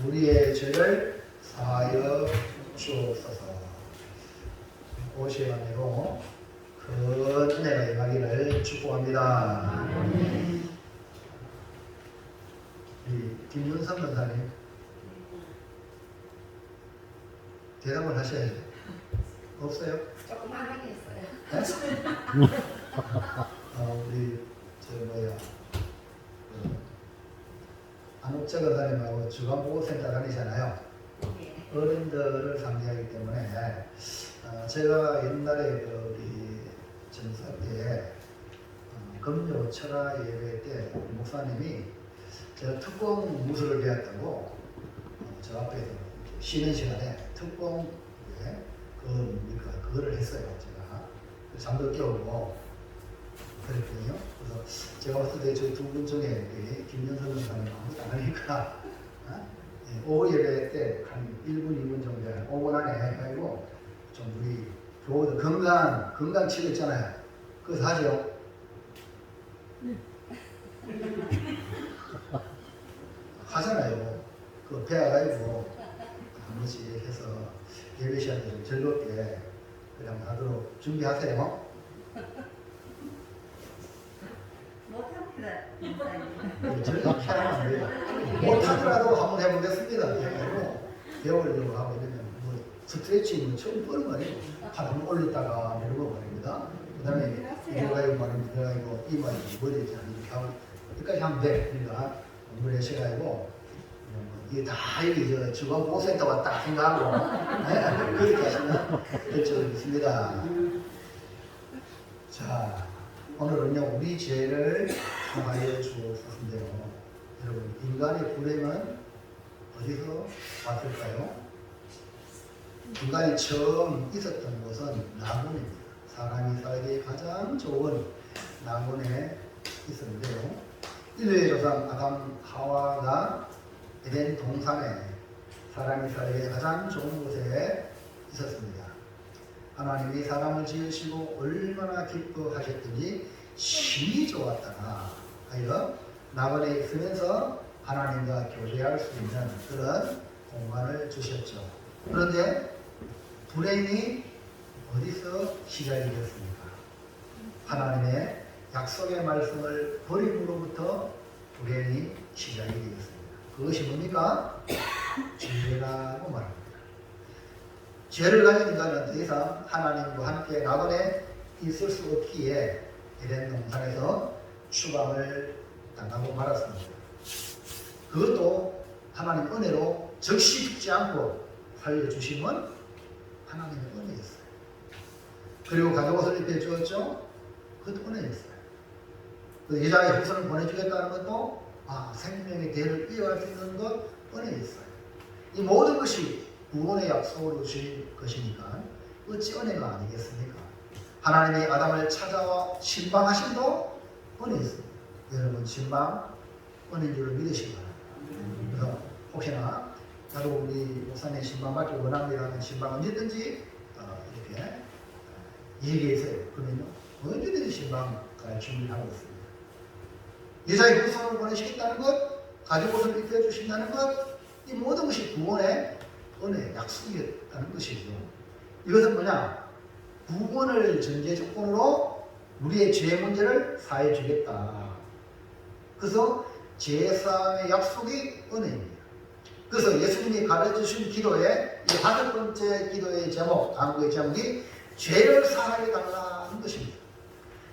우리의 죄를 사하여 주옵소서. 오시간대로 큰 은혜가 임하기를 축복합니다. 우리 김윤선 권사님 대답을 하셔야죠. 없어요? 조금만 하겠어요. 우리 안옥재 권사님하고 주간보호센터 다니잖아요. 네. 어른들을 상대하기 때문에 제가 옛날에 우리 전사 때 금요 철야 예배 때 목사님이 제가 특공 무술을 배웠다고 저 앞에서 쉬는 시간에 특공 그거를 했어요. 제가 잠도 깨우고 그랬거든요. 그래서 제가 봤을 때 저 두 분 중에 김연선 선생님 아무도 안 하니까 오후 예배 때 한 1분, 2분 정도 5분 안에 해가지고 좀 우리 교우들 건강 치료 있잖아요. 그거 하죠? 하잖아요. 그거 배워가지고 한 번씩 해서 예배 시간에 좀 즐겁게 그냥 하도록 준비하세요. 못합니다. 즐겁게 하면 안 돼요. 못하더라도 한번 해보겠습니다. 배우려고 하고 이러면 뭐 스트레칭 처음 보는 거 아니에요. 팔을 올렸다가 내려고 말입니다. 그 다음에 내려가고 말입니다. 내려가고 이마에 머리 이렇게 하고 여기까지 하면 돼. 그러니까 공부를 하셔가지고 이게 다 여기 주간보호센터 왔다 생각하고 그렇게 하시면 될 줄 믿습니다. 자, 오늘은요 우리 죄를 사하여 주옵소서인데요. 여러분 인간의 불행은 어디서 왔을까요? 인간이 처음 있었던 곳은 낙원입니다. 사람이 살기 가장 좋은 낙원에 있었는데요. 인류의 조상 아담 하와가 에덴 동산에 사람이 살기 가장 좋은 곳에 있었습니다. 하나님이 사람을 지으시고 얼마나 기뻐하셨더니 심히 좋았다나 하여 낙원에 있으면서 하나님과 교제할 수 있는 그런 공간을 주셨죠. 그런데 불행이 어디서 시작이 되었습니까? 하나님의 약속의 말씀을 버림으로부터 불행이 시작이 되었습니다. 그것이 뭡니까? 죄라고 말합니다. 죄를 가진 인간은 더 이상 하나님과 함께 낙원에 있을 수 없기에 에덴 동산에서 추방을 당하고 말았습니다. 그것도 하나님 은혜로 즉시 죽지 않고 살려주심은 하나님의 은혜였어요. 그리고 가족옷을 입혀주었죠? 그것도 은혜였어요. 여자의 후손을 보내주겠다는 것도 생명의 대를 이어갈 수 있는 것 은혜였어요. 이 모든 것이 구원의 약속으로 주신 것이니까 어찌 은혜가 아니겠습니까? 하나님이 아담을 찾아와 신방하심도 은혜였습니다. 여러분 신방 은혜인 줄을 믿으시기 바랍니다. 그래서 혹시나 나도 우리 목사님 신방받기 원합니다 하는 신방 언제든지 이렇게 얘기해서요. 그러면요 언제든지 신방 갈 준비를 하고 있습니다. 여자의 후손을 보내시겠다는 것, 가족옷을 입혀주신다는 것, 이 모든 것이 구원의 은혜, 약속이었다는 것이죠. 이것은 뭐냐? 구원을 전제 조건으로 우리의 죄 문제를 사해 주겠다. 그래서 제사함의 약속이 은혜입니다. 그래서 예수님이 가르쳐주신 기도의 이 5번째 기도의 제목, 간구의 제목이 죄를 사하여 달라는 것입니다.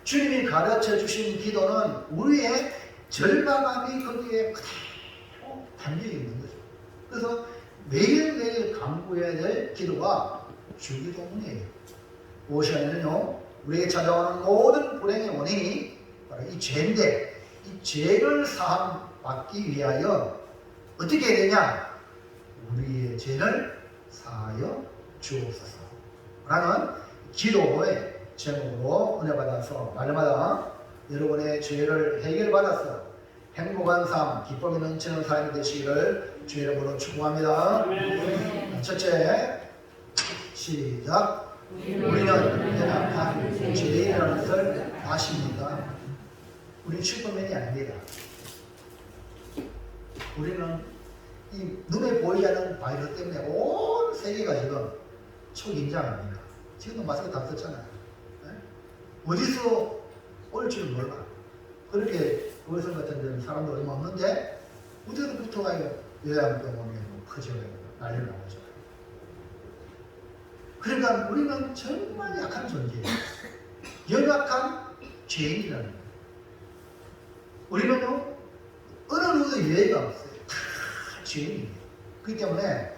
주님이 가르쳐주신 기도는 우리의 절박함이 거기에 그대로 담겨 있는 거죠. 그래서 매일매일 간구해야 될 기도가 주기도문이에요. 무엇이냐면요, 우리에게 찾아오는 모든 불행의 원인이 바로 이 죄인데, 이 죄를 사함 받기 위하여 어떻게 해야 되냐? 우리의 죄를 사하여 주옵소서 라는 기도의 제목으로 은혜 받아서 날마다 여러분의 죄를 해결받아서 행복한 삶, 기쁨이 넘치는 삶이 되시기를 주의 이름으로 축복합니다. 첫째, 시작. 우리는 연약한 죄인이라는 것을 아십니까? 우리는 슈퍼맨이 아닙니다. 우리는 이 눈에 보이지 않는 바이러스 때문에 온 세계가 지금 초긴장합니다. 지금도 마스크 다 썼잖아요. 네? 어디서 올지를 몰라. 그렇게 의성 같은 데는 사람도 얼마 없는데 어디서 붙어가요? 요양병원에 퍼져가요. 난리를 나오죠. 그러니까 우리는 정말 약한 존재예요. 연약한 죄인이라는 거예요. 우리는요, 어느 누구도 예의가 없어요. 다 죄인이에요. 그렇기 때문에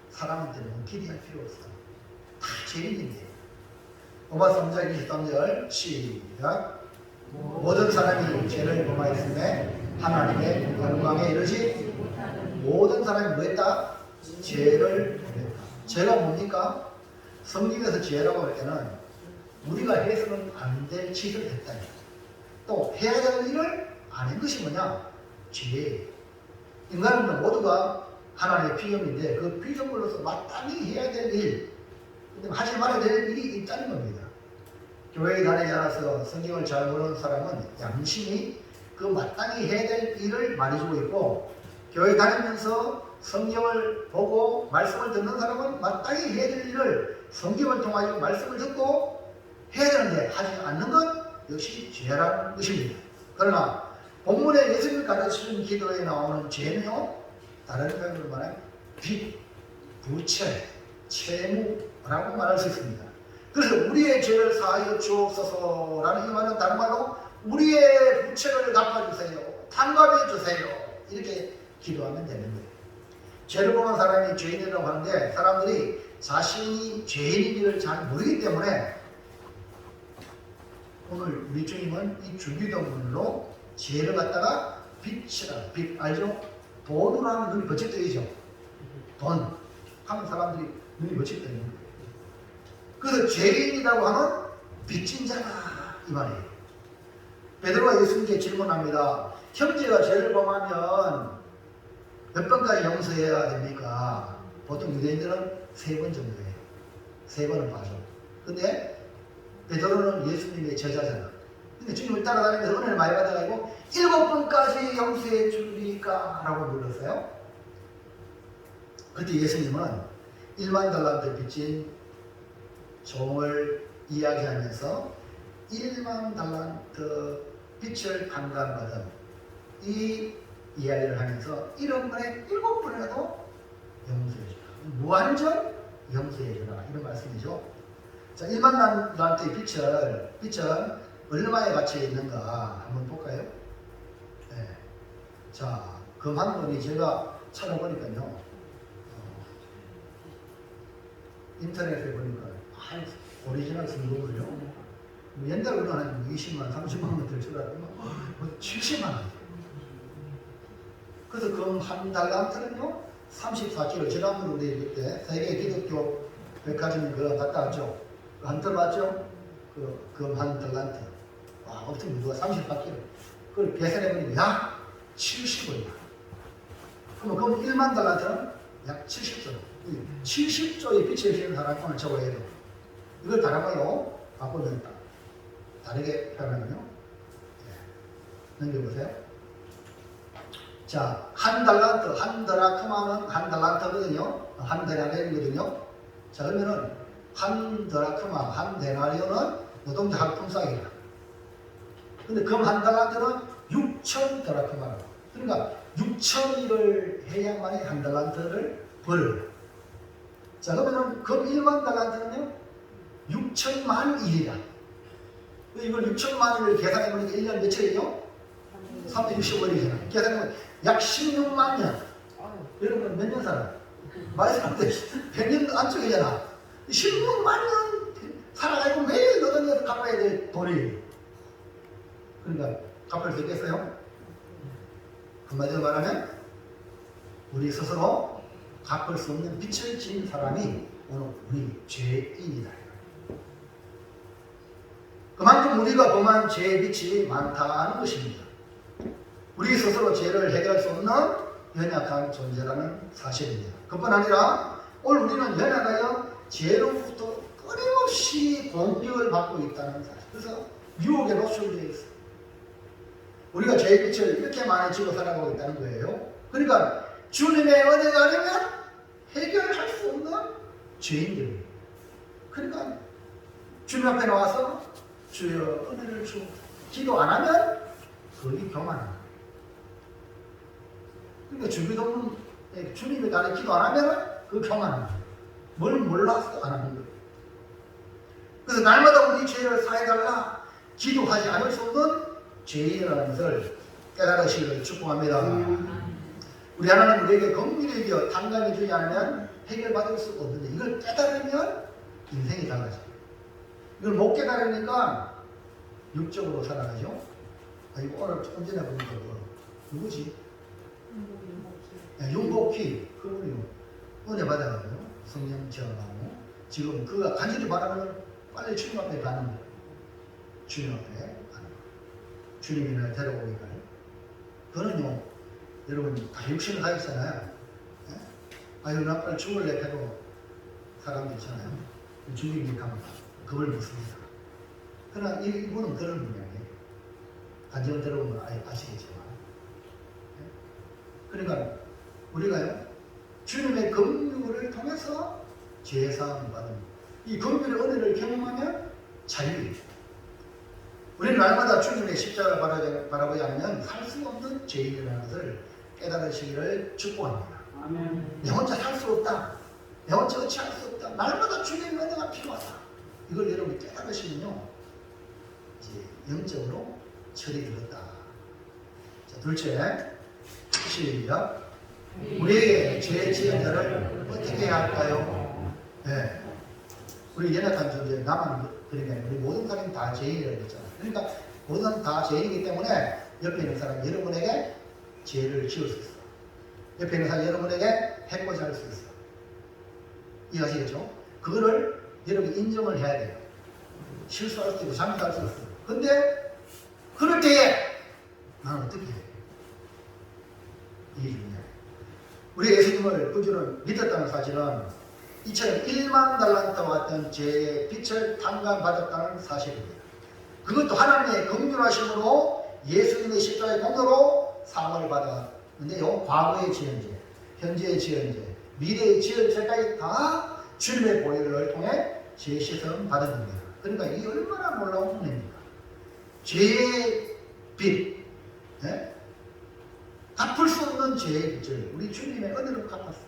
사람한테 너무 기대할 필요 없어요. 다 죄인인데. 로마 3장 23절 시작. 모든 사람이 죄를 범하였음에 하나님의 영광에 이르지 모든 사람이 뭐했다? 죄를 범했다. 죄가 뭡니까? 성경에서 죄라고 할 때는 우리가 해서는 안 될 짓을 했다. 또 해야 될 일을 안 한 것이 뭐냐? 죄. 인간은 모두가 하나님의 피조물인데 그 피조물로서 마땅히 해야 될 일, 하지 말아야 될 일이 있다는 겁니다. 교회에 다니지 않아서 성경을 잘 모르는 사람은 양심이 그 마땅히 해야 될 일을 말해주고 있고, 교회 다니면서 성경을 보고 말씀을 듣는 사람은 마땅히 해야 될 일을 성경을 통하여 말씀을 듣고 해야 되는데 하지 않는 것 역시 죄라는 것입니다. 그러나 본문에 예수님이 가르치는 기도에 나오는 죄는요, 다른 표현으로 말하면 빚, 부채, 채무라고 말할 수 있습니다. 그래서 우리의 죄를 사하여 주옵소서라는 이 말은 다른 말로 우리의 부채를 갚아주세요, 탕감해 주세요, 이렇게 기도하면 되는 거예요. 죄를 범한 사람이 죄인이라고 하는데 사람들이 자신이 죄인인지를 잘 모르기 때문에 오늘 우리 주님은 이 주기도문으로 죄를 갖다가 빚이라, 빚 알죠? 돈으로 하면 눈이 번쩍 뜨이죠. 돈 하면 사람들이 눈이 번쩍 뜨이는 거예요. 그래서 죄인이라고 하면 빚진 자라 이 말이에요. 베드로가 예수님께 질문합니다. 형제가 죄를 범하면 몇 번까지 용서해야 됩니까? 보통 유대인들은 3번 정도예요. 3번은 봐줘. 근데 베드로는 예수님의 제자잖아. 근데 주님을 따라다니면서 은혜를 많이 받아가지고 7번까지 용서해 주리까? 라고 물었어요. 그때 예수님은 1만 달란트 빚진 종을 이야기하면서 1만 달란트 빚을 탕감받은 이 이야기를 하면서 1원만에 7번이라도 용서해주라. 무한정 용서해주라. 이런 말씀이죠. 자, 1만 달란트의 빚은 얼마에 갇혀 있는가 한번 볼까요? 네. 자, 금 한 번이 제가 찾아보니까요, 인터넷에 보니까 오리지널 성공을요, 옛날으로는 한 20만, 30만 원 될 줄 알았더니 70만 원. 그래서 금 한 달란트는요 34kg. 지난번에 우리 그때 세계 기독교 백화점 그거 갔다 왔죠. 한 털 맞죠? 그 금 한 달란트. 와, 엄청 무거워. 38kg. 그걸 계산해보니까 약 70원이야. 그럼 금 1만 달란트는 약 70조. 70조의 빛을 지는 사람이 오늘 적어야 돼요. 이걸 다른 걸로 바꾸면 다르게 표현하면요. 네. 넘겨보세요. 자, 한 달란트, 한 드라크마는 한 달란트거든요. 한 데나리온이거든요. 자, 그러면은 한 드라크마, 한 데나리온은 노동자 학품상이다. 근데 금 한 달란트는 6천 드라크마라고. 그러니까 6천일을 해야만이 한 달란트를 벌어요. 자, 그러면은 금 1만 달란트는요 6천만 일이다. 이걸 6천만 일을 계산해보니까 1년 며칠이죠? 365일이잖아. 계산해보면 약 16만 년. 여러분 몇 년 살아? 많이 사는데 100년 안쪽이잖아. 16만 년 살아가지고 매일 노동해서 갚아야 될 돈이. 그러니까 갚을 수 있겠어요? 한마디로 말하면 우리 스스로 갚을 수 없는 빚을 진 사람이 오늘 우리 죄인이다. 그만큼 우리가 범한 죄의 빚이 많다는 것입니다. 우리 스스로 죄를 해결할 수 없는 연약한 존재라는 사실입니다. 그뿐 아니라 오늘 우리는 연약하여 죄로부터 끊임없이 공격을 받고 있다는 사실. 그래서 유혹에 노출되어 있어요. 우리가 죄의 빚을 이렇게 많이 지고 살아가고 있다는 거예요. 그러니까 주님의 은혜가 아니면 해결할 수 없는 죄인들. 그러니까 주님 앞에 나와서 주여 은혜를 주 기도 안 하면 거기 교만합니다. 그러니까 주기도문 주님의 날에 기도 안 하면 그 교만합니다. 뭘 몰라서 안 하는 거예요. 그래서 날마다 우리 죄를 사해달라 기도하지 않을 수 없는 죄인이라는 것을 깨달으시기를 축복합니다. 우리 하나님 우리에게 긍휼히 여겨 단감히 주지 않으면 해결받을 수 없는데 이걸 깨달으면 인생이 달라져요. 이걸 못 깨달으니까 육적으로 살아가죠. 이거 오늘 좀 전에 보니까 누구지? 윤복희 그분이 은혜 받아가지고 성령 체험하고 지금 그가 간절히 바라는 빨리 주님 앞에 가는 거예요. 주님 앞에 가는 거예요. 주님이 날 데려오기를. 그거는요 여러분 다 육신을 다 있잖아요. 예? 아유 나 빨리 죽을래 해도 사람들 있잖아요. 주님이 가면 그걸 묻습니다. 그러나 이분은 그런 분이 아니에요. 간절 들어보면 아시겠지만. 예? 그러니까 우리가요 주님의 긍휼을 통해서 죄사함을 받는 이 긍휼의 은혜를 경험하면 자유예요. 우리는 날마다 주님의 십자가를 바라보지 않으면 살 수 없는 죄인이라는 것을 깨달으시기를 축복합니다. 아멘. 내 혼자 살 수 없다. 내 혼자 어찌할 수 없다. 날마다 주님의 은혜가 필요하다. 이걸 여러분이 깨달으시면요 이제 영적으로 철이 들었다. 자, 둘째 시작. 우리에게 죄 지은 자를 어떻게 해야 할까요? 네. 우리 연약한 존재 나만 그러면 우리 모든 사람이 다 죄인이라고 했잖아요. 그러니까 모든 사람이 다 죄인이기 때문에 옆에 있는 사람 여러분에게 죄를 지을 수 있어. 옆에 있는 사람 여러분에게 해코지 할 수 있어. 이해하시겠죠? 그거를 여러분이 인정을 해야 돼요. 실수할 수도 있고 잘못할 수도 있어. 근데 그럴 때에 나는 어떻게 해? 이게 중요해요. 우리 예수님을 꾸준히 믿었다는 사실은 이처럼 1만 달란트와 같은 죄의 빛을 탕감받았다는 사실입니다. 그것도 하나님의 긍휼하심으로 예수님의 십자가의 공로로 사함을 받았는데요. 과거의 지은 죄, 현재의 지은 죄, 미래의 지은 죄까지 다 주님의 보혈을 통해 죄 씻음 받은 겁니다. 그러니까 이게 얼마나 놀라운 은혜입니까? 죄의 빛, 네? 갚을 수 없는 죄의 빛을 우리 주님의 은혜로 갚았어요.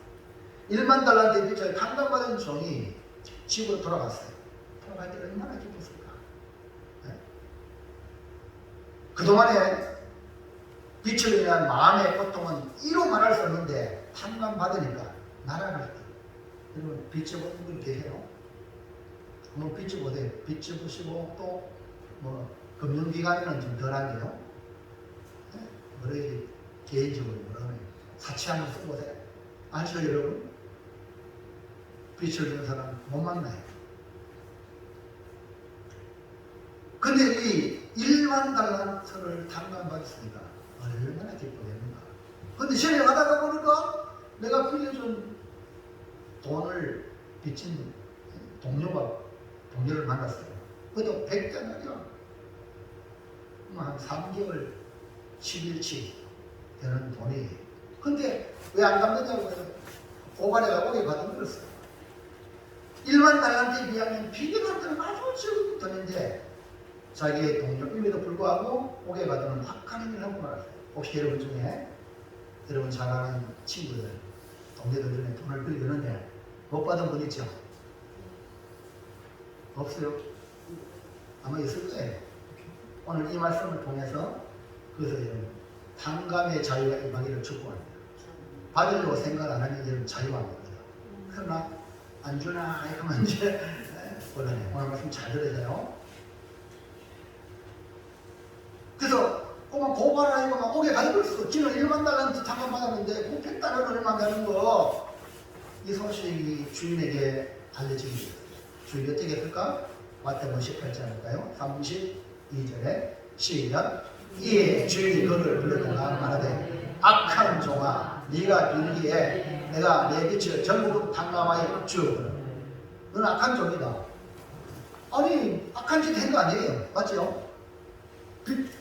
1만 달란트의 빛을 탕감받은 종이 집으로 돌아갔어요. 돌아갈 때 얼마나 기뻤을까? 네? 그동안에 빛으로 인한 마음의 고통은 이로 말할 수 없는데 탕감받으니까 날아갈 때 여러분 빛을 보는 분 계세요? 한번 빛을 보세요. 빛을 보시고 또 뭐 금융기관에는 좀 덜한데요. 네? 뭐래 개인적으로 뭐라면 사치 한번 써보세요. 아시죠 여러분? 빛을 주는 사람 못 만나요. 근데 이 1만 달란트를 탕감받았으니까 얼마나 기쁘겠는가. 근데 집에 가다가 보니까 내가 빌려준 돈을 빚진 동료를 만났어요. 그것도 100대나리야. 한 3개월 10일치 되는 돈이. 근데 왜 안 갚느냐고 고발해가 오게 받아들었어요. 1만 달란트에 비하면 비교한테는 아주 적은 돈인데 자기의 동료임에도 불구하고 오게 받으면 확하는 일을 하고 말았어요. 혹시 여러분 중에 여러분 잘 아는 친구들, 동료들 중에 돈을 빌려주는데 못 받은 분 있죠? 없어요? 아마 있을 거예요. 오늘 이 말씀을 통해서 그것을 여러분 탕감의 자유가 임하기를 축복합니다. 받으려고 생각 안 하면 여러분 자유가 안 됩니다. 그러나 안 주나 하면 이제 곤란해요. 오늘 말씀 잘 들으세요. 그래서 막 고발하고 막 오게 가는 거였어. 지는 1만 달란트 탕감 받았는데 그 100달러를 얼마 되는 거. 이 소식이 주인에게 알려지게 됐어요. 주인이 어떻게 했을까? 마태복음 18장 할까요? 32절에 시작. 이에 주인이 그를 불러다가 말하되 악한 종아 네가 빌기에 내가 내 빛을 전부 탕감하여 주었거든. 너는 악한 종이다. 아니 악한 짓 한 거 아니에요. 맞죠?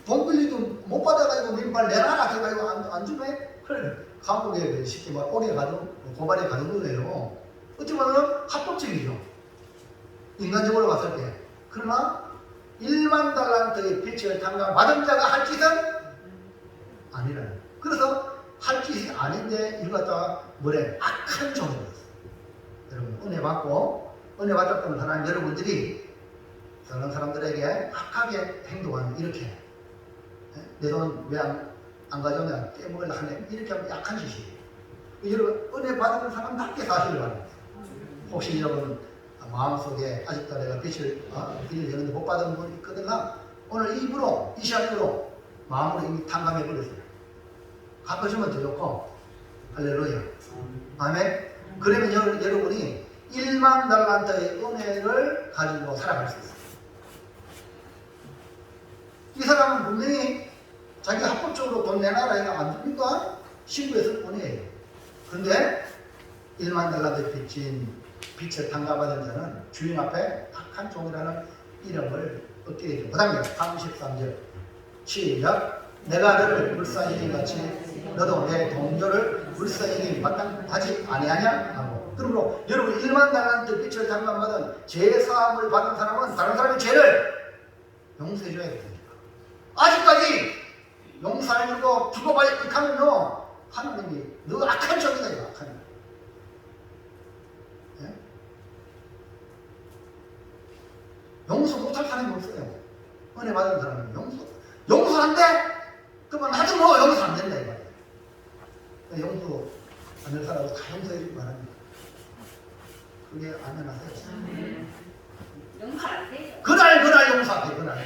돈 빌리도 못 받아가지고 민발 내놔라 해가지고 안 주네? 그래 한국에 쉽게 말 옥에 가든 고발에 가는 거예요. 어떻게 보면 합법적이죠. 인간적으로 봤을 때. 그러나 1만 달란트의 빚을 탕감받은 자가 할 짓은 아니라는. 그래서 할 짓이 아닌데 이걸 갖다가 뭐래? 악한 종이 되었어. 여러분 은혜 받고 은혜 받았던 하나님 여러분들이 다른 사람들에게 악하게 행동하는 이렇게 내 돈 왜 안 가져오냐 깨먹으려 하네 이렇게 하면 약한 짓이에요. 여러분 은혜 받은 사람답게 사시길 바랍니다. 혹시 여러분 마음속에 아직도 내가 빚을 되는데 못 받은 분 있거든요. 오늘 입으로 이 시간으로 마음으로 이미 탕감해 버렸어요. 갚아주면 더 좋고 할렐루야 아멘. 그러면 여러분이 1만 달란트의 은혜를 가지고 살아갈 수 있어요. 이 사람은 분명히 자기 합법적으로 돈 내놔라 해서 안 줍니까? 신고했을 뿐이에요. 그런데 1만 달란트 빚을 탕감받은 자는 주인 앞에 악한 종이라는 이름을 얻게 되죠. 그 다음에 33절 시작. 내가 너를 불쌍히 같이 너도 내 동료를 불쌍히 마땅하지 아니하냐 하고. 그러므로 여러분 1만 달란트 빚을 탕감받은 죄사함을 받은 사람은 다른 사람의 죄를 용서해 줘야 됩니다. 아직까지 용서 안 해주고 죽어봐야 하면요 하나님이 너 악한 종이다 이거 악한 종. 예? 용서 못할 사람이 없어요. 은혜 받은 사람은 용서 안 돼? 그러면 하지 뭐 용서 안 된다 이 말이에요. 용서 안 될 사람은 다 용서해 주기 바랍니다. 그게 안 해놨어요. 용서 안 돼요. 그날 용서 안 돼. 그날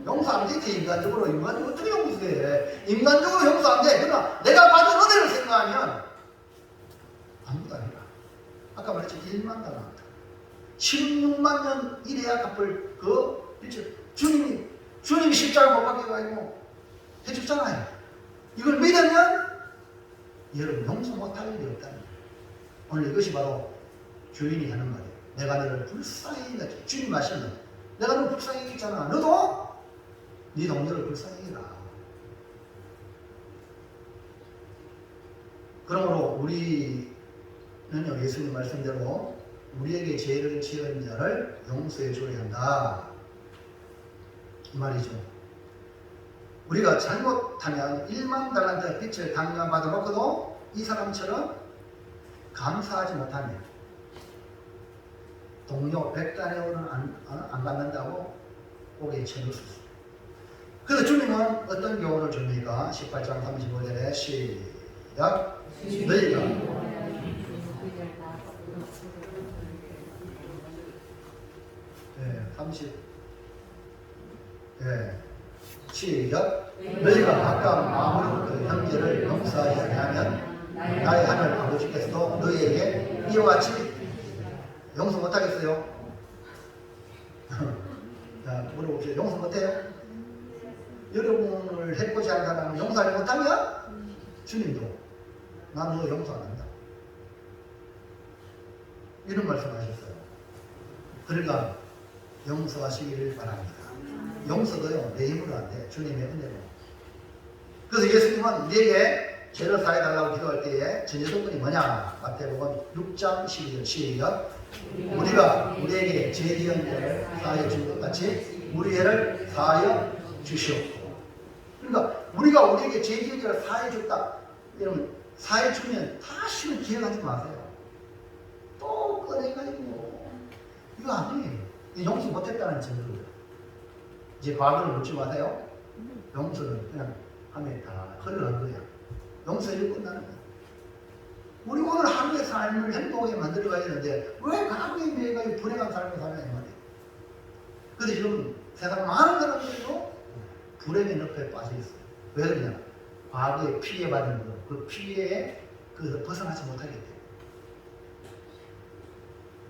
용서 안 되지. 인간적으로 어떻게 용서해? 인간적으로 용서 안 돼. 그러나 내가 받은 은혜를 생각하면 아무것도 아니라 아까 말했지 1만 달란트 16만 년 일해야 갚을 그 빚을 주님이 십자가 못 박혀가지고 해줬잖아요. 이걸 믿으면 여러분 용서 못할 일이 없다는 거예요. 오늘 이것이 바로 주인이 하는 말이에요. 내가 너를 불쌍히 여겼지. 주님 말씀은 내가 너를 불쌍히 여겼잖아. 너도 네 동료를 불쌍히 여기라. 그러므로 우리는요 예수님 말씀대로 우리에게 죄를 지은 자를 용서해 줘야 한다 이 말이죠. 우리가 잘못하면 1만 달란트 빚을 탕감받아 놓고도 이 사람처럼 감사하지 못하면 동료 100단위로는 안 받는다고 옥에 쳐넣을 수 있습니다. 그래서 주님은 어떤 교훈을 줍니까? 18장 35절에 시작. 너희가 네, 30 네, 시작. 너희가 각각 마음으로부터 형제를 용서하지 아니하면 나의 하늘 아버지께서도 너희에게 이와 같이 용서 못하겠어요? 자, 물어보세요. 용서 못해요? 여러분을 해코지 하는 사람은 용서하지 못하면 주님도 나 너 용서 안 한다 이런 말씀하셨어요. 그러니까 용서하시기를 바랍니다. 용서도요 내 힘으로 안 돼. 주님의 은혜로. 그래서 예수님은 우리에게 죄를 사해달라고 기도할 때에 전제조건이 뭐냐? 마태복음 6장 12절 시작. 우리가 우리에게 죄 지은 죄를 사하여 준 것 같이 우리 죄를 사하여 주시옵소서. 그러니까 우리가 우리에게 죄 지은 죄를 사하여 줬다. 여러분 사하여 주면 다시는 기억하지 마세요. 또 꺼내가지고 이거 아니에요. 용서 못했다는 증거예요. 이제 과거를 묻지 마세요. 용서는 그냥 하면 다 흘러간 거야. 용서해주고 끝나는 거야. 우리 오늘 하루의 삶을 행복하게 만들어가야 되는데 왜 과거에 내가 불행한 삶을 사냐 이 말이에요. 그래서 지금 세상 많은 사람들도 불행의 늪에 빠져 있어요. 왜 그러냐? 과거에 피해받은 거, 그 피해에 벗어나지 못하게 돼요.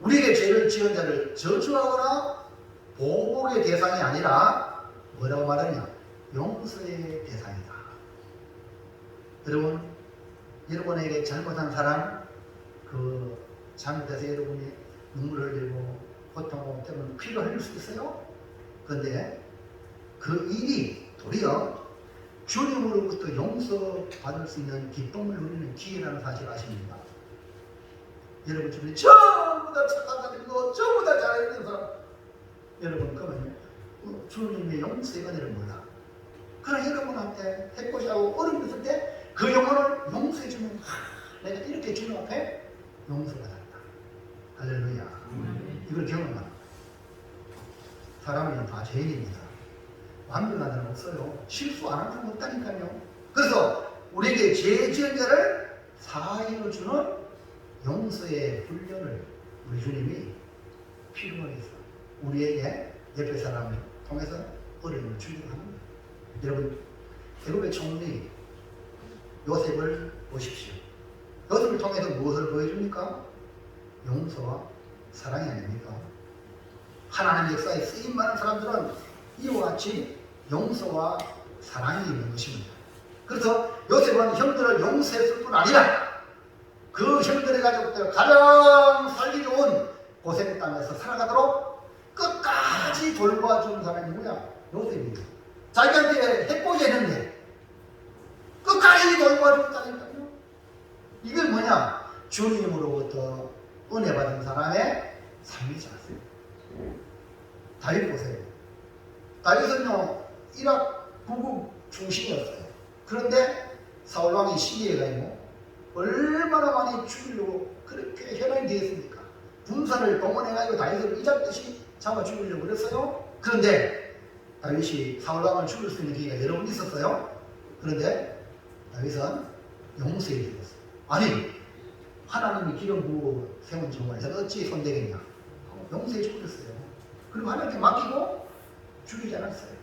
우리에게 죄를 지은 자를 저주하거나 보복의 대상이 아니라 뭐라고 말하냐? 용서의 대상이다. 여러분에게 잘못한 사람, 잘못해서 여러분이 눈물을 흘리고 고통 때문에 피를 흘릴 수 있어요. 그런데 그 일이 도리어 주님으로부터 용서받을 수 있는 기쁨을 누리는 기회라는 사실을 아십니까? 여러분 주변에 전부 다 착한 사람이고 전부 다 잘해주는 사람, 여러분 그러면 주님의 용서의 은혜를 몰라. 그러나 여러분한테 해코지하고 어려움 있을 때 그 영혼을 용서해 주면 내가 이렇게 주님 앞에 용서받았다. 할렐루야. 이걸 경험하는 거예요. 사람은 다 죄인입니다. 완벽한 사람 없어요. 실수 안 하는 사람 없다니까요. 그래서 우리에게 죄 지은 자를 사하여 주는 용서의 훈련을 우리 주님이 필요하게 했어요. 우리에게 옆에 사람을 통해서 어려움을 주기로 합니다. 여러분, 애굽의 총리 요셉을 보십시오. 요셉을 통해서 무엇을 보여줍니까? 용서와 사랑이 아닙니까? 하나님 역사에 쓰임 많은 사람들은 이와 같이 용서와 사랑이 있는 것입니다. 그래서 요셉은 형들을 용서했을 뿐 아니라 그 형들의 가족들 가장 살기 좋은 고생 땅에서 살아가도록 끝까지 돌봐주는 사람이 누구야? 요셉입니다. 자기한테 해코지 했는데 끝까지 돌봐줬다니까요. 이게 뭐냐? 주님으로부터 은혜 받은 사람의 삶이지 않습니까? 다윗 보세요. 다윗은요 이락 부국 중심이었어요. 그런데 사울왕이 시기해가지고 얼마나 많이 죽이려고 그렇게 혈안이 되었습니까? 군사를 동원해가지고 다윗을 이잡듯이 잡아 죽이려고 그랬어요. 그런데 다윗이 사울왕을 죽일 수 있는 기회가 여러 번 있었어요. 그런데 다윗은 용서해 주었어요. 아니 하나님이 기름 부어 세운 정말 제가 어찌 손대겠냐? 용서해 주었어요. 그리고 하나님께 맡기고 죽이지 않았어요.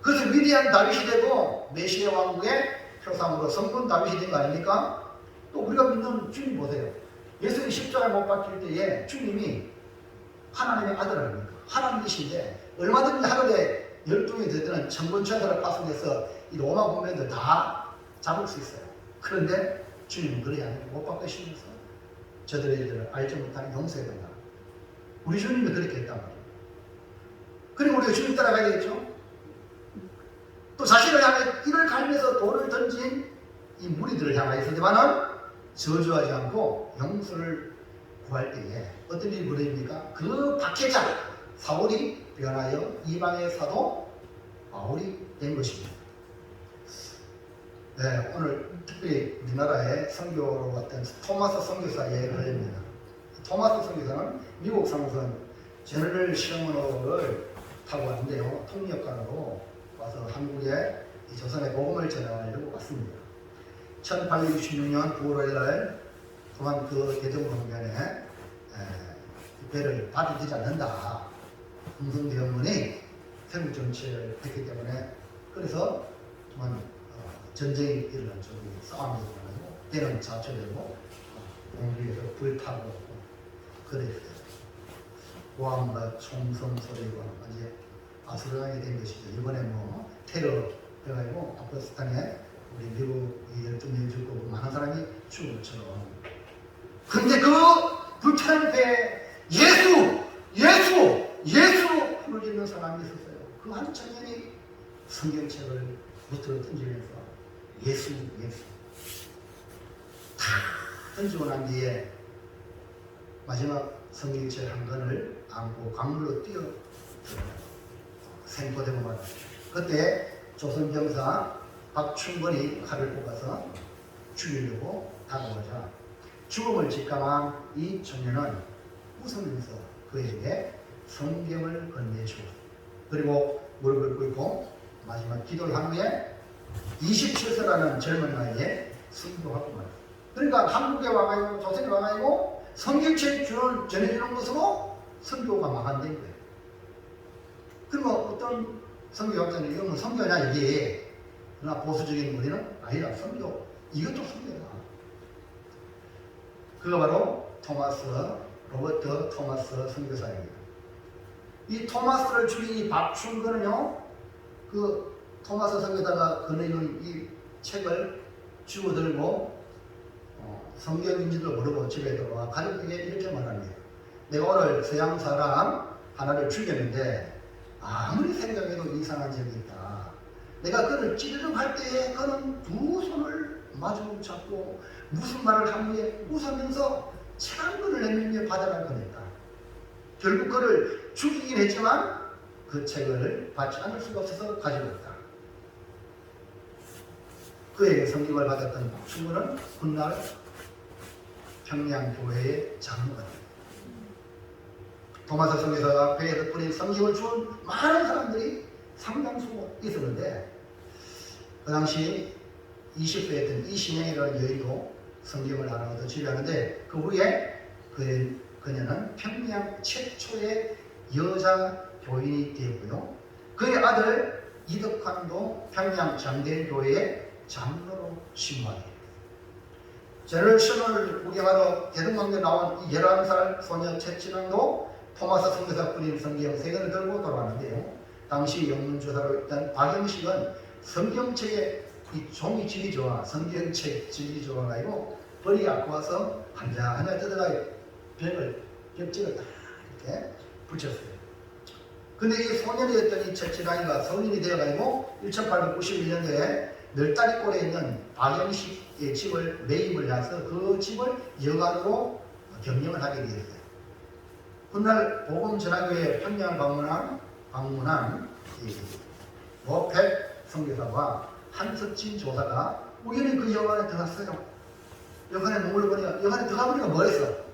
그래서 위대한 다윗이 되고 메시아 왕국의 표상으로 성군 다윗이 된 거 아닙니까? 또 우리가 믿는 주님 보세요. 예수님 십자가에 못 박힐 때에 주님이 하나님의 아들 아닙니까? 하나님이신데 얼마든지 하늘에 12명이 되는 천군천사를 파송해서 이 로마 군병들 다 잡을 수 있어요. 그런데 주님은 그러지 않아요. 못 박히시면서 저들의 일들을 알지 못하는 용서해야 된다. 우리 주님이 그렇게 했단 말이에요. 그리고 우리가 주님 따라가야 되겠죠? 또 자신을 향해 이를 갈면서 돌을 던진 이 무리들을 향하여서지만은 저주하지 않고 용서를 구할 때에 어떤 일이 벌어집니까? 그 박해자 사울이 변하여 이방의 사도 바울이 된 것입니다. 네, 오늘 특별히 우리나라에 선교로 왔던 토마스 선교사 얘기를 합니다. 토마스 선교사는 미국 상선 제너럴 셔먼호를 타고 왔는데요. 통역관으로 와서 한국에 이 조선의 복음을 전하려고 왔습니다. 1866년 9월 1일 날 또한 그 대동강변에 배를 받아들이지 않는다. 흥성대원군이 태국 정치를 했기 때문에 그래서 또한 전쟁이 일어난 쪽이 싸움이 일어나고 배는 자초되고 공비에서 불타고 그랬어요. 고함과 총성 소리가 이제 아수라하게 된 것이죠. 이번에 뭐 테러 해가지고 아프가니스탄에 우리 미국이 12명 죽고 많은 사람이 죽은 것처럼. 그런데 그 불타는 배에 예수로 부르짖는 사람이 있었어요. 그 한 청년이 성경책을 붙들어 던지면서 예수 다 던지고 난 뒤에 마지막 성경책 한 권을 안고 강물로 뛰어 생포되고 말았어요. 그때 조선병사 박충건이 칼을 뽑아서 죽이려고 다가오자 죽음을 직감한 이 청년은 웃으면서 그에게 성경을 건네주었어요. 그리고 무릎을 꿇고 마지막 기도를 한 후에 27세라는 젊은 나이에 순교하고 말았어요. 그러니까 한국에 와가지고 조선에 와가지고 성경책 전해주는 것으로 선교가 망한된 거예요. 그러면 어떤 선교학자는 이건 뭐 선교냐 이게 그러나 보수적인 우리는 아니라 선교 이것도 선교다. 그가 바로 로버트 토마스 선교사입니다. 이 토마스를 죽인 이 박충근은요 그 토마스 선교사가 건네준 이 책을 주워들고 성경인지도 모르고 집에 들어와 가족에게 이렇게 말합니다. 내가 오늘 서양 사람 하나를 죽였는데 아무리 생각해도 이상한 점이 있다. 내가 그를 찌르려고 할 때에 그는 두 손을 마주 잡고 무슨 말을 한 후에 웃으면서 채간문을 내밀며 받아갈 뻔했다. 결국 그를 죽이긴 했지만 그 책을 받지 않을 수가 없어서 가지고 왔다. 그에게 성경을 받았던 친구는 훗날 평양교회의 장로가 됐다. 토마스 선교사가 배에서 뿌린 성경을 준 많은 사람들이 상당수 있었는데 그 당시 20세였던 이신영이라는 여인도 성경을 알아서 지배하는데 그 후에 그녀는 평양 최초의 여자 교인이 되었고요. 그의 아들 이덕환도 평양 장대인 교회의 장로로 신임하게 됩니다. 제너레이션을 구경하러 대동강에 나온 11살 소녀 최진왕도 토마스 선교사 뿌린 성경 3권을 들고 돌아왔는데요. 당시 영문조사로 있던 박영식은 성경책의 이 종이 질이 좋아, 성경책 질이 좋아가지고 벌이 아까워서 한자한자 뜯어가지고 벽을 벽지를 딱 이렇게 붙였어요. 근데 이 소년이었던 이 최치랑이가 성인이 되어가지고 1891년도에 널다리골에 있는 박영식의 집을 매입을 해서 그 집을 여관으로 경영을 하게 되었어요. 훗날 복음전화교회 평양을 방문한 모펫 선교사와 한석진 조사가 우연히 그 여관에 들어갔어요. 여관에 머물러 보니까 여관에 들어가 보니까 뭐 했어?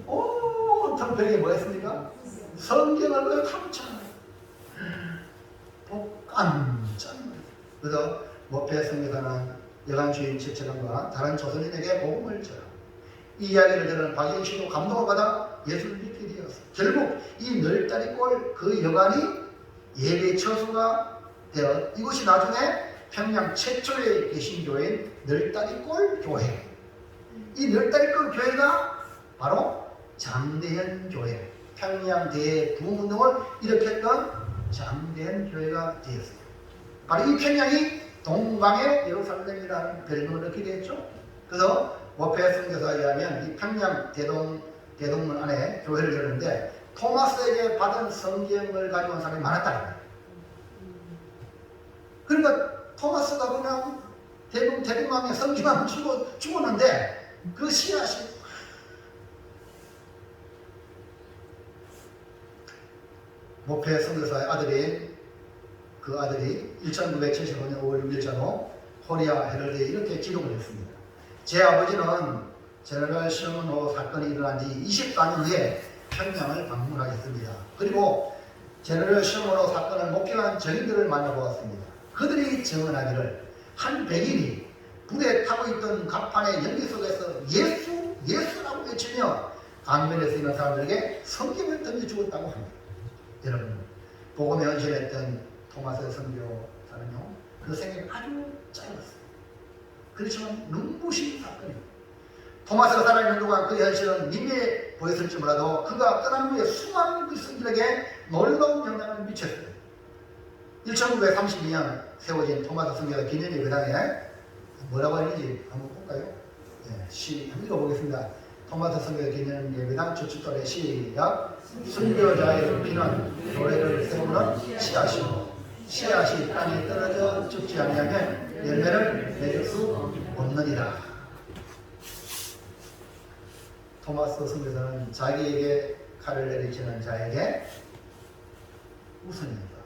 오, 벽에 뭐 했습니까? 성경을 탐창 깜짝 놀랐어요. 그래서 모펫 선교사는 여관 주인 최철원과 다른 조선인에게 복음을 전하고 이 이야기를 들은 박영식도 감동을 받아 예수를 믿게 되었어요. 결국 이 널다리골 그 여관이 예배 처소가 되어 이곳이 나중에 평양 최초의 개신교회인 널다리골 교회. 이 널다리골 교회가 바로 장대현 교회, 평양 대부흥운동을 일으켰던 장대현 교회가 되었어요. 바로 이 평양이 동방의 예루살렘이라는 별명을 얻게 됐죠. 그래서 모페 선교사에 의하면 이 평양 대동문 안에 교회를 열었는데 토마스에게 받은 성경을 가지고 온 사람이 많았다는 거예요. 그러니까 토마스가 그냥 대동강에 성경만 죽었는데 그 씨앗이 모페 선교사의 아들이 그 아들이 1975년 5월 6일자로 코리아 헤럴드에 이렇게 기록을 했습니다. 제 아버지는 제너럴 셔먼호 사건이 일어난 지 24년 후에 평양을 방문하였습니다. 그리고 제너럴 셔먼호 사건을 목격한 증인들을 만나보았습니다. 그들이 증언하기를 한 백인이 불에 타고 있던 갑판의 연기 속에서 예수, 예수라고 외치며 강변에 쓰이는 사람들에게 성경을 던져 주었다고 합니다. 여러분, 복음에 헌신했던 토마스 선교사는요, 그 생애가 아주 짧았어요. 그렇지만 눈부신 사건입니다. 토마스가 살아있는 동안 그의 현실은 미미해 보였을지 몰라도 그가 떠난 후에 수많은 그리스도인들에게 놀라운 영향을 미쳤어요. 1932년 세워진 토마스 선교사 기념 예배당에 뭐라고 했는지 한번 볼까요? 시 한번 읽어보겠습니다. 토마스 선교사 기념 예배당 저축돌의 시작. 선교자의 피는 교회를 세우는 씨앗이고 씨앗이 땅에 떨어져 죽지 아니하면 열매를 맺을 수 없느니라. 토마스 선교사는 자기에게 칼을 내리치는 자에게 우선입니다.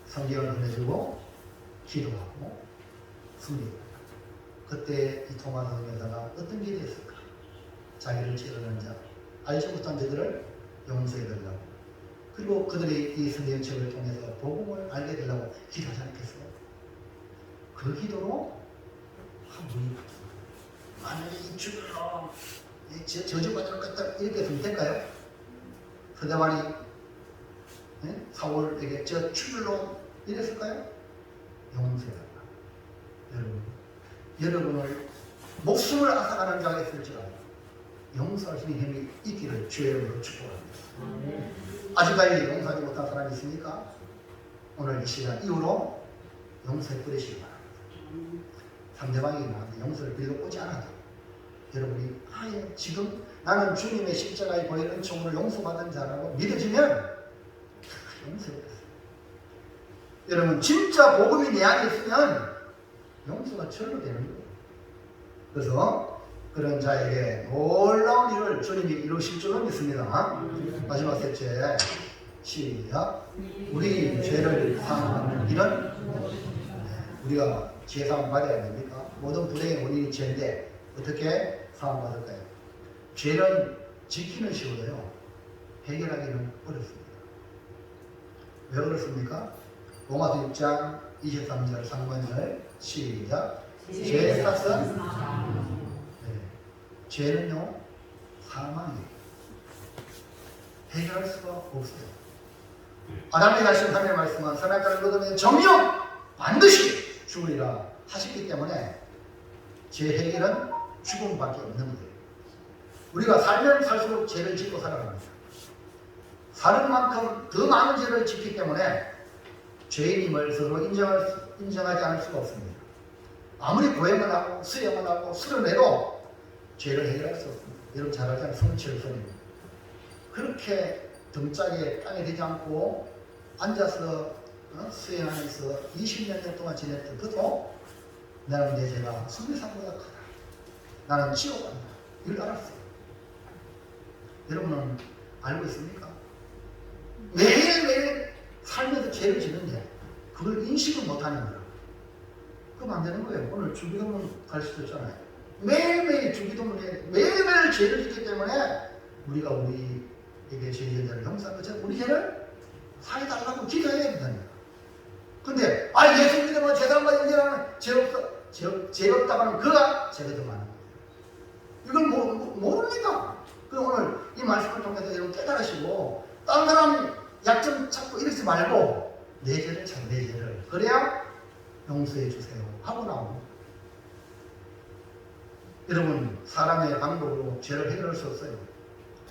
성경을 건네주고 기도하고 숨깁니다. 그때 이 토마스 선교사가 어떤 길이 있을까? 자기를 찌르는 자, 알지 못한 자들을 용서해달라고, 그리고 그들이 이 성경책을 통해서 복음을 알게 되려고 기도하지 않겠어요? 그 기도로 한 분이 만약에 이 주변으로 저주받을 것 같다 이렇게 했으면 될까요? 서대만이 사울에게 저 주변으로 이랬을까요? 용서해달라. 여러분을 목숨을 앗아가는 자가 있을지라도 용서할 수 있는 힘이 있기를 주의 이름으로 축복합니다. 아직까지 용서하지 못한 사람이 있습니까? 오늘 이 시간 이후로 용서해 버리시기 바랍니다. 상대방이 나한테 용서를 빌려 오지 않아도 여러분이 아예 지금 나는 주님의 십자가에 보이는 은총으로 용서받은 자라고 믿어지면 용서해 버렸어요. 여러분 진짜 복음이 내 안에 있으면 용서가 절로 되는 거예요. 그래서 그런 자에게 놀라운 일을 주님이 이루실 줄로 믿습니다. 마지막 셋째, 시작. 우리 죄를 사함하는 일은 우리가 죄 사함 받아야 됩니까? 모든 불행의 원인이 죄인데 어떻게 사함 받을까요? 죄는 지키는 쉬워요. 해결하기는 어렵습니다. 왜 어렵습니까? 로마서 6장 23절 상반절 시작. 죄의 값은 죄는요 사망이에요. 해결할 수가 없어요. 아담에게 하신 하나님의 말씀은 선악과를 얻으면 정령 반드시 죽으리라 하셨기 때문에 죄 해결은 죽음밖에 없는 거예요. 우리가 살면 살수록 죄를 짓고 살아갑니다. 사는 만큼 더 많은 죄를 짓기 때문에 죄인임을 스스로 인정하지 않을 수가 없습니다. 아무리 고행을 하고 수행을 하고 수련을 해도 죄를 해결할 수 없습니다. 여러분 잘 알잖아요. 성칠선입니다. 그렇게 등짝에 땅에 대지 않고 앉아서 수행하면서 20년 동안 지냈던 그도 나는 내 죄가 성리산보다 크다. 나는 지옥 간다. 이걸 알았어요. 여러분은 알고 있습니까? 매일매일 살면서 죄를 짓는데 그걸 인식을 못하는 거예요. 그럼 안 되는 거예요. 오늘 주기도문 가르쳐줬잖아요. 매일매일 주기도문에 매일매일 죄를 짓기 때문에 우리가 우리에게 죄의 죄를 용서하는 것처럼 우리 죄를 사해달라고 기도해야 된다는 거예요. 근데 예수 믿으면 죄사함과 인정하는 죄 없다고 하는 그가 죄가 더 많은 거예요. 이걸 모릅니까? 그럼 오늘 이 말씀을 통해서 여러분 깨달으시고 다른 사람 약점 찾고 이러지 말고 내 죄를 찾고 내 죄를 그래야 용서해 주세요 하고 나옵니다. 여러분 사람의 방법으로 죄를 해결할 수 없어요.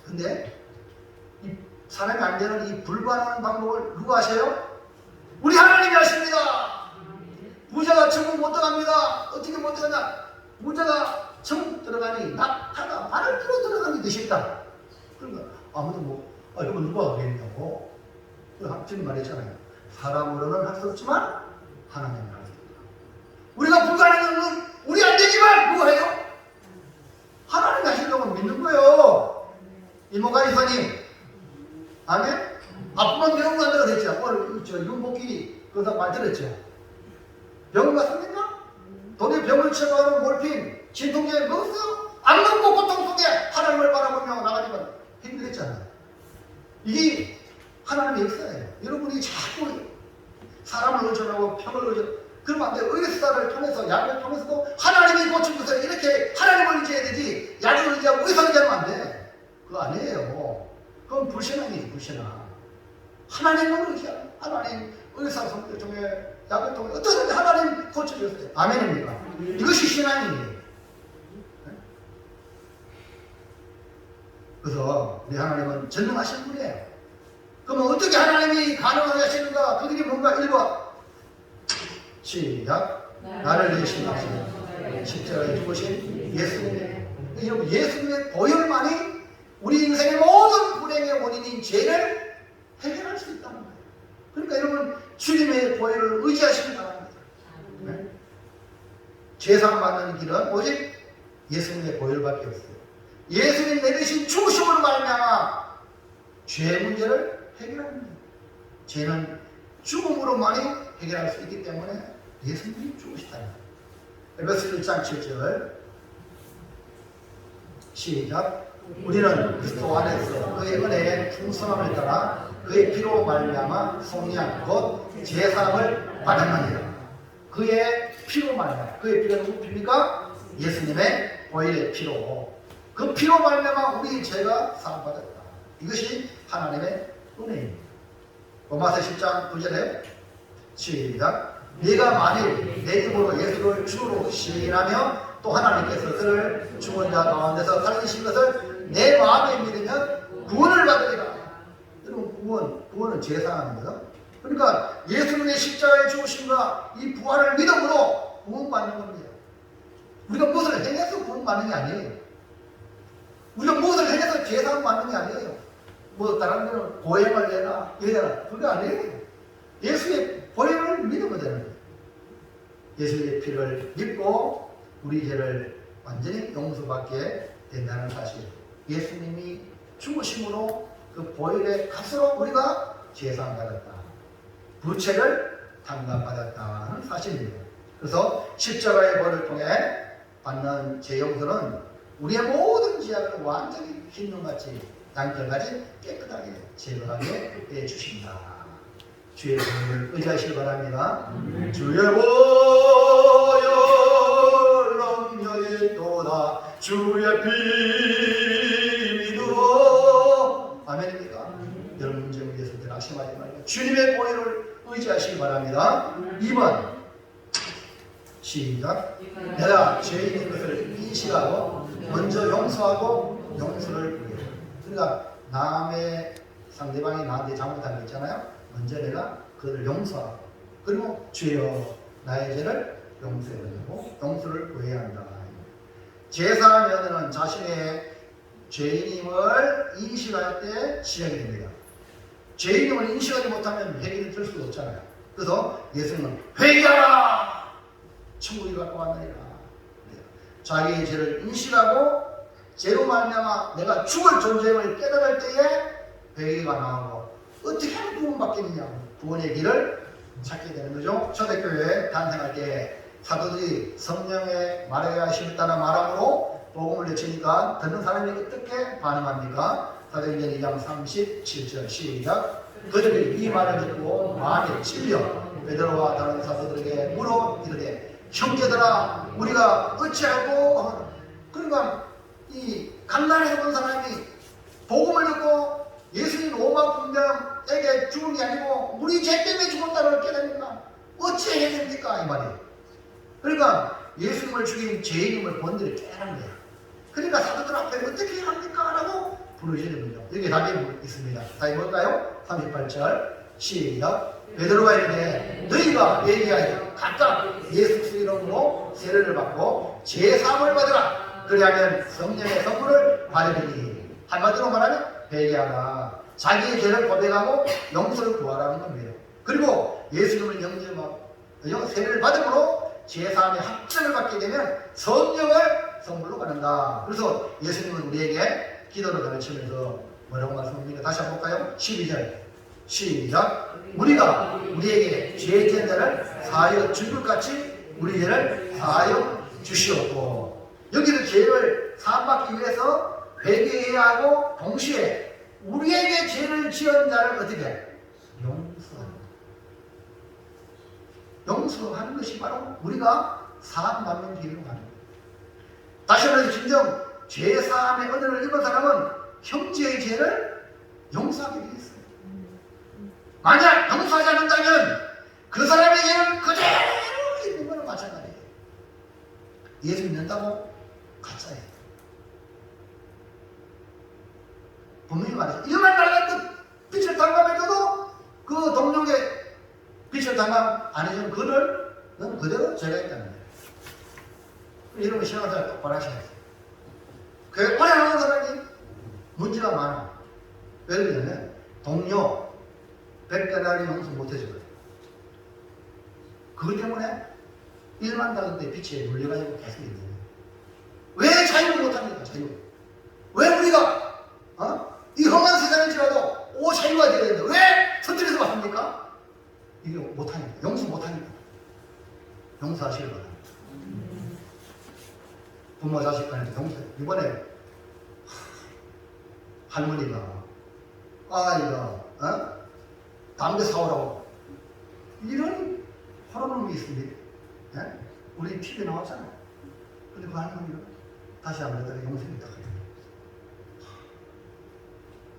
근데 이 사람이 안 되는 이 불가능한 방법을 누가 하셔요? 우리 하나님이 하십니다. 부자가 천국 못 들어갑니다. 어떻게 못 들어가냐? 부자가 천국 들어가니 낙타가 발을 끌어 들어가는 게 쉽다. 그러니까 아무도 이거 누가 그랬냐고. 주님 말했잖아요. 사람으로는 할 수 없지만 하나님은 할 수 있다. 우리가 불가능한 건 우리 안 되지만 누가 해요? 하나님이 하신다고 믿는 거예요. 이모가 이사님, 아멘? 아프면 병원 간다고 그랬죠. 오늘 윤복희 그사 말 들었죠. 병원 갔습니까? 돈에 병을 치료하는 몰핀, 진통제 먹었어요? 안 먹고 고통 속에 하나님을 바라보며 나가니까 힘들겠잖아요. 이게 하나님의 역사예요. 여러분이 자꾸 사람을 의존하고 평을 의존, 그러면 안 돼요. 의사를 통해서, 약을 통해서도 하나님이 고쳐주세요. 이렇게 하나님을 의지해야 되지, 약을 의지하고 의사를 의지하면 안 돼. 그거 아니에요. 그건 불신앙이지, 불신앙. 하나님을 의지하고, 하나님 의사 성격 중에 약을 통해 어떻게든지 하나님 고쳐주세요. 아멘입니까? 이것이 신앙이에요. 그래서 우리 하나님은 전능하신 분이에요. 그러면 어떻게 하나님이 가능하게 하시는가? 그 길이 뭔가 1번 시작. 나를 대신하시는 십자가에 죽으신 예수님. 여러분 예수님의 보혈만이 우리 인생의 모든 불행의 원인인 죄를 해결할 수 있다는 거예요. 그러니까 여러분 주님의 보혈을 의지하시기 바랍니다. 네? 죄상 받는 길은 오직 예수님의 보혈밖에 없어요. 예수님 내리신 죽으심으로 말미암아 죄 문제를 해결합니다. 죄는 죽음으로만이 해결할 수 있기 때문에 예수님이 죽으시다는 거예요. 에베소 1장 7절 시작. 우리는 그리스도 안에서 그의 은혜의 풍성함을 따라 그의 피로 말미암아 속량 곧 제사함을 받았느니라. 그의 피로 말미암아, 그의 피가 누구 피입니까? 예수님의 보혈의 피로. 그 피로 말미암아 우리 죄가 사함받았다. 이것이 하나님의 은혜입니다. 로마서 10장 9절에 시작. 네가 만일 내 입으로 예수를 주로 시인하며 또 하나님께서 그를 죽은 자 가운데서 살리신 것을 내 마음에 믿으면 구원을 받으리라. 여러분 구원은 제사함입니다. 그러니까 예수님의 십자가에 죽으심과 이 부활을 믿음으로 구원받는 겁니다. 우리가 무엇을 행해서 구원받는 게 아니에요. 우리가 무엇을 행해서 제사함 받는 게 아니에요. 뭐 다른 데는 고행을 내라 이래라 그게 아니에요. 예수의 보혈을 예수님을 믿으면 되는 거예요. 예수의 피를 믿고 우리 죄를 완전히 용서받게 된다는 사실. 예수님이 죽으심으로 그 보혈의 값으로 우리가 죄사함 받았다. 부채를 탕감받았다는 사실입니다. 그래서 십자가의 벌을 통해 받는 죄 용서는 우리의 모든 죄악을 완전히 흰눈같이 양털같이 깨끗하게 제거하게 해주신다. 주의 보혈을 의지하시기 바랍니다. 주의 보혈 능력이 또다 주의 피 믿어. 아멘입니까? 여러분 문제를 위해서 낙심하지 말고 주님의 보혈을 의지하시기 바랍니다. 2번 시작. 내가 죄인인 것을 인식하고 먼저 용서하고 용서를 구해. 그러니까 남의 상대방이 나한테 잘못한 게 있잖아요. 먼저 내가 그를 용서하고 그리고 주여 나의 죄를 용서해주고 용서를 구해야 한다. 제사하면은 자신의 죄인임을 인식할 때 시작이 됩니다. 죄인임을 인식하지 못하면 회개를 들 수가 없잖아요. 그래서 예수님은 회개하라! 천국이 갖고 왔느니라. 자기의 죄를 인식하고 죄로 말미암아 내가 죽을 존재임을 깨달을 때에 회개가 나오고 어떻게 하면 구원받겠느냐. 구원의 길을 찾게 되는 거죠. 초대교회 탄생할 때 사도들이 성령의 말해야 쉽다는 말함으로 복음을 외치니까 듣는 사람이 어떻게 반응합니까? 사도행전 2장 37절 시작. 그들이 이 말을 듣고 마음에 찔려 베드로와 다른 사도들에게 물어 이르되 형제들아 우리가 어찌하고. 그러니까 이 간난에서 본 사람이 복음을 듣고 예수님 로마 군병에게 죽은 게 아니고 우리 죄 때문에 죽었다는 걸 깨닫니까 어찌 해야 됩니까? 이 말이에요. 그러니까 예수님을 죽인 죄인임을 본들이 깨닫는 거야. 그러니까 사도들 앞에 어떻게 합니까? 라고 부르시는군요. 여기 답이 있습니다. 답이 뭘까요? 38절 시작. 베드로가 이르되 너희가 얘기하여 각각 예수 그리스도 이름으로 세례를 받고 제사함을 받으라. 그리하면 성령의 선물을 받으리니. 한마디로 말하면 회개하라. 자기의 죄를 고백하고 용서를 구하라는 겁니다. 그리고 예수님을 영접하고 세례를 받음으로 제사함의 합정을 받게 되면 성령을 선물로 받는다. 그래서 예수님은 우리에게 기도를 가르치면서 뭐라고 말씀합니까? 다시 한번 볼까요? 12절 시작. 우리가 우리에게 죄 지은 자를 사하여 준 것 같이 우리 죄를 사하여 주시옵고. 여기는 죄를 사함받기 위해서 회개해야 하고 동시에 우리에게 죄를 지은 자를 어떻게 해? 용서하는 것이 바로 우리가 사함받는 길로 가는 거예요. 다시 말해서 진정 죄사함의 은혜를 입은 사람은 형제의 죄를 용서하게 되어 있어요. 만약 용서하지 않는다면 그 사람의 죄는 그대로 있는 거는 마찬가지예요. 예수 믿는다고 가짜예요. 분명히 말해서 일만 달랐던 빛을 당감해줘도 그 동족의 빛을 당감 안 해주는 그를 넌 그대로 죄가 있다는 거예요. 이런 거 신앙생활 똑바로 하셔야 돼요. 그 오래 하는 사람이 문제가 많아. 왜 그러냐면 동료 100개나리 용서 못해줘요. 그것 때문에 1만 달러대 빛에 물려가지고 계속 있는 거예요. 왜 자유를 못합니까? 자유. 왜 우리가 이 험한 세상인지라도 자유가 되어야 되는데 왜 스트레스 받습니까? 이게 못하니까. 용서 못하니까. 용서하시길 바랍니다. 부모 자식 간에 용서. 이번에 할머니가 아이가 담배 사오라고 이런 호러놈이 있습니다. 예? 우리 TV에 나왔잖아요. 근데 그 할머니가 다시 안 그러다가 용서했다 그래요.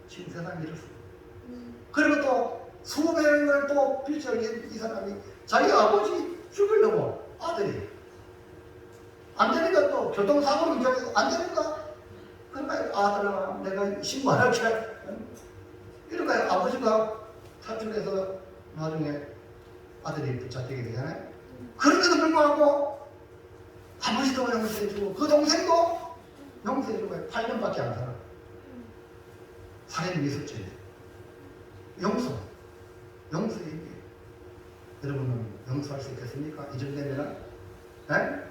지금 세상이 이렇습니다. 그리고 또 수백을 또 빚을 이 사람이 자기 아버지 죽이려고 아들이 안 되니까 또 교통사고를 인정해서 안 되니까 그러니까 아들아 내가 신고 안 할게. 이러니까 아버지가 사출해서 나중에 아들이 붙잡히게 되잖아요. 그런데도 불구하고 아버지도 용서해주고 그 동생도 용서해주고 8년밖에 안 살아. 살인 미수죄. 용서의 의미. 여러분은 용서할 수 있겠습니까? 이 정도 되면은? 네?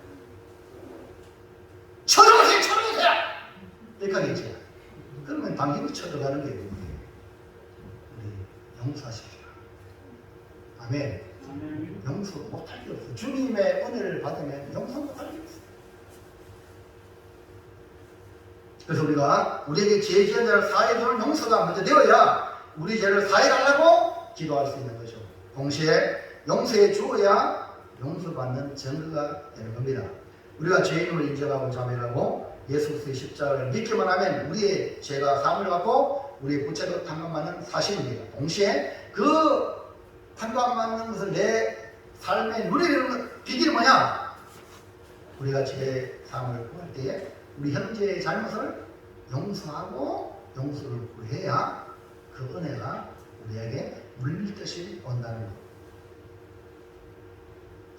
쳐들어오세요! 쳐들어오세요! 이렇게 하겠지. 그러면 당연히 쳐들어가는 게 우리 용서하십시오. 아멘. 용서 못할 게 없어. 주님의 은혜를 받으면 용서 못할 게 없어. 그래서 우리가 우리에게 죄 지은 자를 사해주는 용서가 먼저 되어야 우리 죄를 사해달라고 기도할 수 있는 거죠. 동시에 용서해 주어야 용서받는 증거가 되는 겁니다. 우리가 죄인임을 인정하고 자멸하고 예수 그리스도의 십자가를 믿기만 하면 우리의 죄가 사함을 받고 우리의 구체적 탕감받는 사실입니다. 동시에 그 탕감받는 것을 내 삶에 누리는 비결이 뭐냐? 우리가 죄 사함을 구할 때에 우리 현재의 잘못을 용서하고 용서를 구해야 그 은혜가 우리에게 물밀듯이 온다는 것.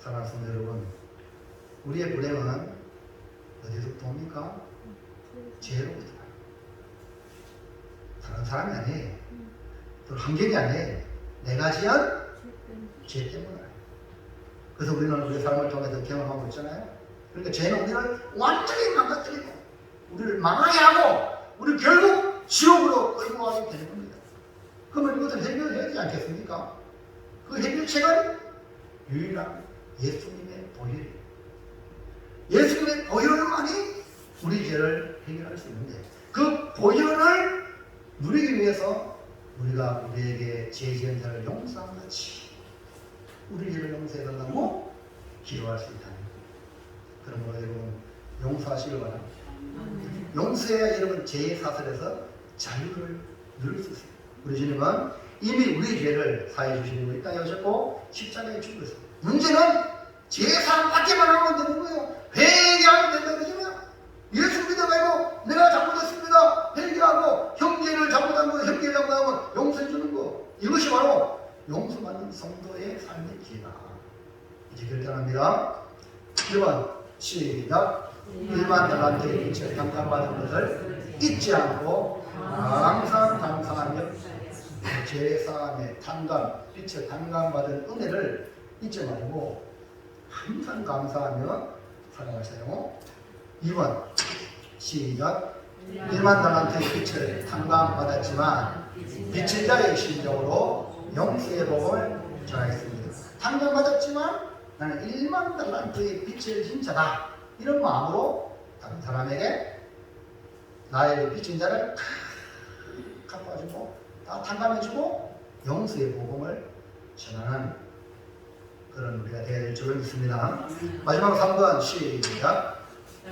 사랑하는 성도 여러분, 우리의 불행은 어디서부터 옵니까? 죄로부터 와요. 다른 사람이 아니에요. 또 환경이 아니에요. 내가 지은 죄 때문에 와요. 그래서 우리는 우리의 삶을 통해서 경험하고 있잖아요. 그러니까 죄는 우리를 완전히 망가뜨리고 우리를 망하게 하고 우리 결국 지옥으로 끌고 가게 되는 겁니다. 그러면 이것을 해결해야 되지 않겠습니까? 그 해결책은 유일한 예수님의 보혈이에요. 예수님의 보혈만이 우리 죄를 해결할 수 있는데 그 보혈을 누리기 위해서 우리가 우리에게 죄 지은 자를 용서한 같이 우리 죄를 용서해달라고 기도할 수 있다는 거예요. 그러므로 여러분 용서하시길 바랍니다. 용서해야 여러분 죄의 사슬에서 자유를 누릴 수 있어요. 우리 주님은 이미 우리 죄를 사해 주시려고 이 땅에 오셨고 십자가에 죽으셨어요. 문제는 죄사함 받기만 하면 되는 거예요. 회개하면 된다는 거잖아요. 예수 믿어가지고 내가 잘못했습니다. 회개하고 형제를 잘못한 거 형제 잘못하면 용서해 주는 거. 이것이 바로 용서받는 성도의 삶의 길이다. 이제 결단합니다. 1번 시작. 1만 달란트의 빛을 감당받은 것을 잊지 않고 항상 감사하며 죄사함의 탕감, 빛을 탕감받은 은혜를 잊지 말고 항상 감사하며 살아가세요. 2번 시작. 1만 달란트의 빛을 탕감받았지만 빛인 자의 심정으로 용서의 복을 전하겠습니다. 탕감받았지만 나는 1만 달란트의 빛을 진 자다. 이런 마음으로 다른 사람에게 나의 빚진 자를 갚아주고 다 탕감해주고 용서의 복음을 전하는 그런 우리가 되어야 될 줄을 믿습니다. 마지막 3번 시작.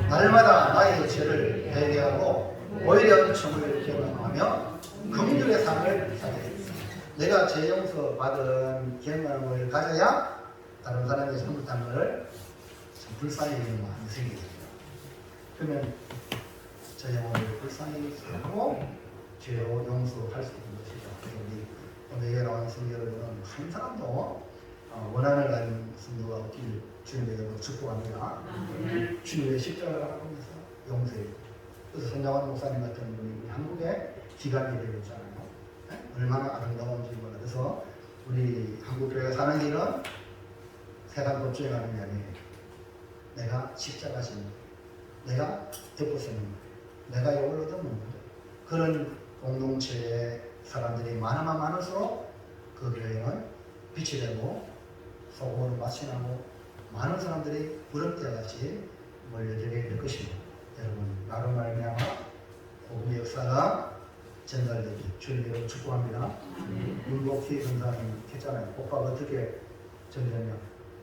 날마다 나의 죄를 회개하고 오히려 은총을 경험하며 긍휼의 삶을 살겠습니다. 내가 죄 용서 받은 경험을 가져야 다른 사람의 잘못한 것을 불쌍히 여기는 마음이 생기게 됩니다. 그러면 저 영혼을 불쌍히 여기고 죄로 용서할 수 있는 것이죠. 우리 오늘 나온 성도 여러분은 한 사람도 원한을 가진 성도가 없길 주님에게 축복합니다. 주님의 십자가를 하면서 용서해요. 그래서 손장원 목사님 같은 분이 한국에 기관이 되고 있잖아요. 얼마나 아름다운지 몰라. 그래서 우리 한국 교회가 사는 길은 세상 법조행하는 게 아니에요. 내가 십자가 지는 거예요. 내가 덮어쓰는 거예요. 내가 욕을 얻어먹는 거예요. 그런 공동체의 사람들이 많으면 많을수록 그 교회는 빛이 되고 소금으로 맛이 나고 많은 사람들이 부럽대같이 몰려들게 될 것입니다. 여러분 나로 말미암아 복음의 역사가 전달되기 주님으로 축복합니다. 문복희 전사님 했잖아요. 오빠가 어떻게 전달했냐.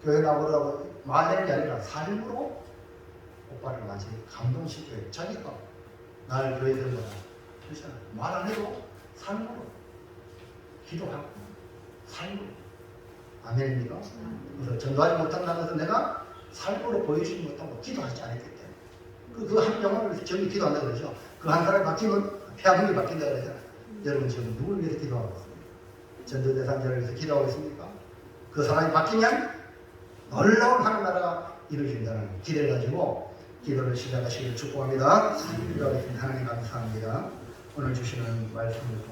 교회 나오라고 말하는 게 아니라 삶으로 오빠를 마치 감동시켜요. 자기가 날 교회 들어가라. 그렇잖아요. 말 안 해도 삶으로 기도하고 삶으로. 아멘입니까? 그래서 전도하지 못한다는 것은 내가 삶으로 보여주지 못하고 기도하지 않았기 때문에 그 한 영혼을 정리 기도한다고 그러죠. 그 한 사람이 바뀌면 폐하분이 바뀐다고 그러잖아요. 여러분 지금 누굴 위해서 기도하고 있습니까? 전도 대상자를 위해서 기도하고 있습니까? 그 사람이 바뀌면 놀라운 하늘나라가 이루어진다는 기대를 가지고 기도를 시작하시기를 축복합니다. 기도하겠습니다. 하나님 감사합니다. 오늘 주시는 말씀을 통해